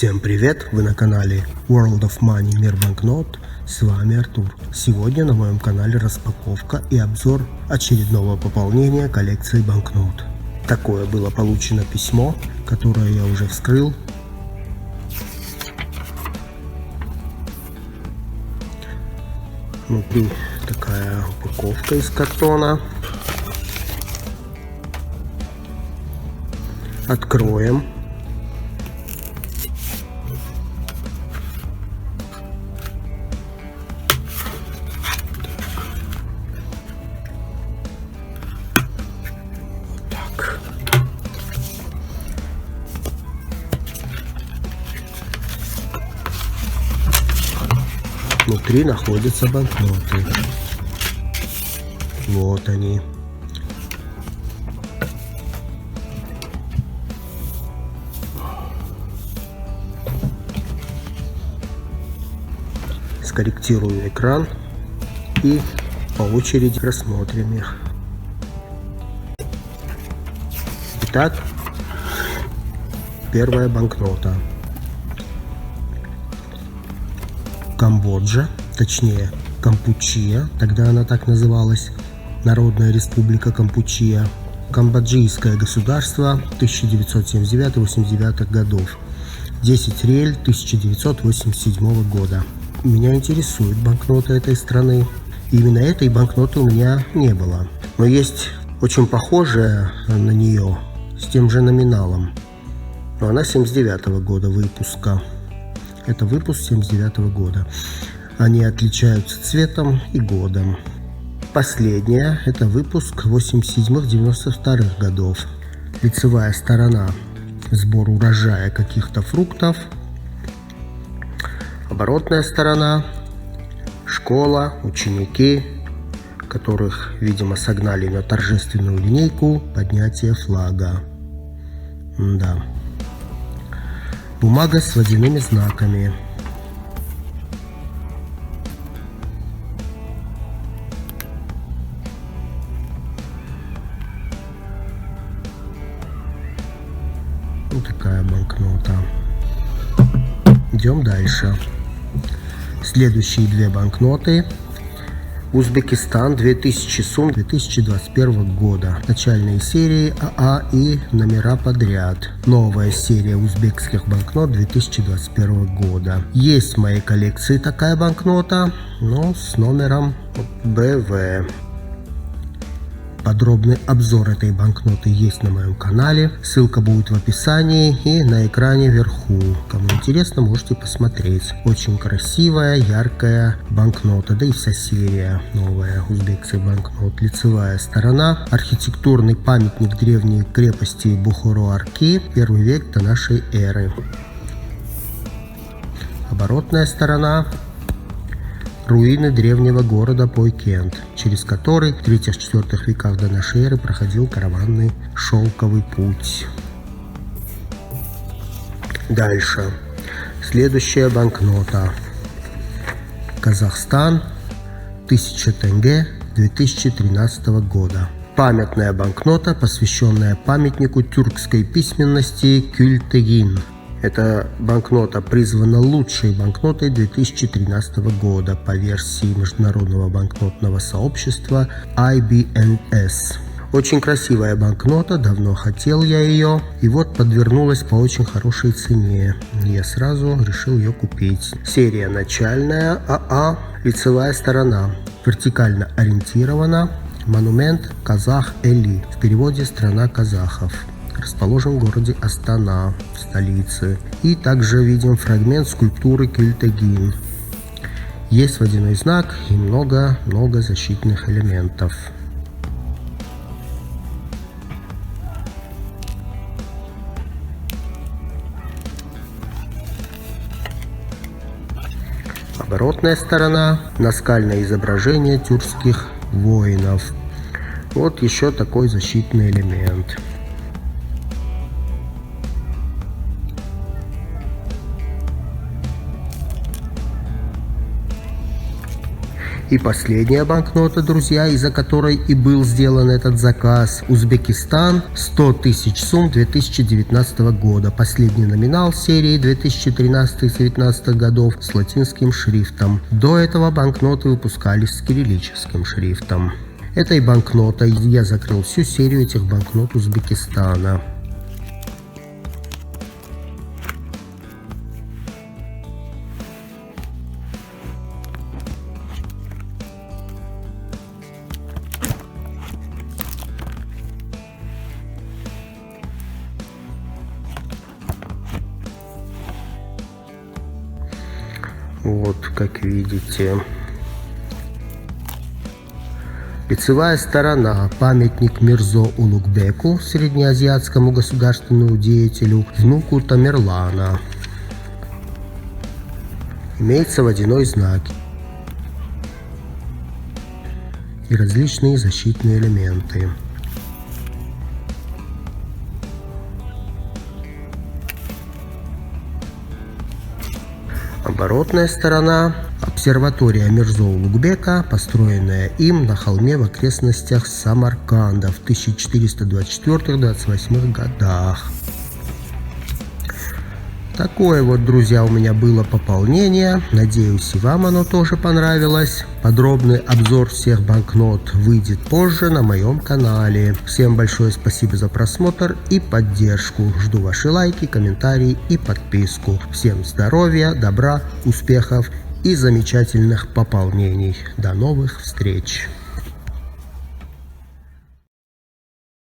Всем привет! Вы на канале World of Money Мир банкнот. С вами Артур. Сегодня на моем канале распаковка и обзор очередного пополнения коллекции банкнот. Такое было получено письмо, которое я уже вскрыл. Внутри такая упаковка из картона. Откроем. Внутри находятся банкноты. Вот они. Скорректирую экран и по очереди рассмотрим их. Итак, первая банкнота. Камбоджа, точнее Кампучия, тогда она так называлась, Народная Республика Кампучия, Камбоджийское государство 1979-89 годов, 10 рель 1987 года. Меня интересует банкнота этой страны. Именно этой банкноты у меня не было, но есть очень похожая на нее с тем же номиналом, но она 79 года выпуска. Это выпуск 79 года. Они отличаются цветом и годом. Последняя – это выпуск 87-92 годов. Лицевая сторона – сбор урожая каких-то фруктов. Оборотная сторона – школа, ученики, которых, видимо, согнали на торжественную линейку поднятия флага. Да. Бумага с водяными знаками. Вот такая банкнота. Идем дальше. Следующие две банкноты. Узбекистан, 2000 сум 2021 года. Начальные серии АА и номера подряд. Новая серия узбекских банкнот 2021 года. Есть в моей коллекции такая банкнота, но с номером БВ. Подробный обзор этой банкноты есть на моем канале. Ссылка будет в описании и на экране вверху. Кому интересно, можете посмотреть. Очень красивая, яркая банкнота, да и вся серия новая узбекских банкнот. Лицевая сторона. Архитектурный памятник древней крепости Бухаро-Арки, 1 век до нашей эры. Оборотная сторона. Руины древнего города Пойкент, через который в 3-4 веках до нашей эры проходил караванный шелковый путь. Дальше. Следующая банкнота. Казахстан, 1000 тенге 2013 года. Памятная банкнота, посвященная памятнику тюркской письменности Кюльтегин. Эта банкнота призвана лучшей банкнотой 2013 года по версии международного банкнотного сообщества IBNS. Очень красивая банкнота, давно хотел я ее, и вот подвернулась по очень хорошей цене. Я сразу решил ее купить. Серия начальная АА, лицевая сторона, вертикально ориентирована, монумент Казах-Эли, в переводе «Страна казахов». Расположен в городе Астана, в столице. И также видим фрагмент скульптуры Кюльтегин. Есть водяной знак и много защитных элементов. Оборотная сторона. Наскальное изображение тюркских воинов. Вот еще такой защитный элемент. И последняя банкнота, друзья, из-за которой и был сделан этот заказ. Узбекистан, 100 тысяч сум 2019 года. Последний номинал серии 2013-2019 годов с латинским шрифтом. До этого банкноты выпускались с кириллическим шрифтом. Этой банкнотой я закрыл всю серию этих банкнот Узбекистана. Вот, как видите. Лицевая сторона. Памятник Мирзо Улугбеку, среднеазиатскому государственному деятелю, внуку Тамерлана. Имеется водяной знак и различные защитные элементы. Оборотная сторона. Обсерватория Мирзо Улугбека, построенная им на холме в окрестностях Самарканда в 1424-28 годах. Такое вот, друзья, у меня было пополнение. Надеюсь, и вам оно тоже понравилось. Подробный обзор всех банкнот выйдет позже на моем канале. Всем большое спасибо за просмотр и поддержку. Жду ваши лайки, комментарии и подписку. Всем здоровья, добра, успехов и замечательных пополнений. До новых встреч!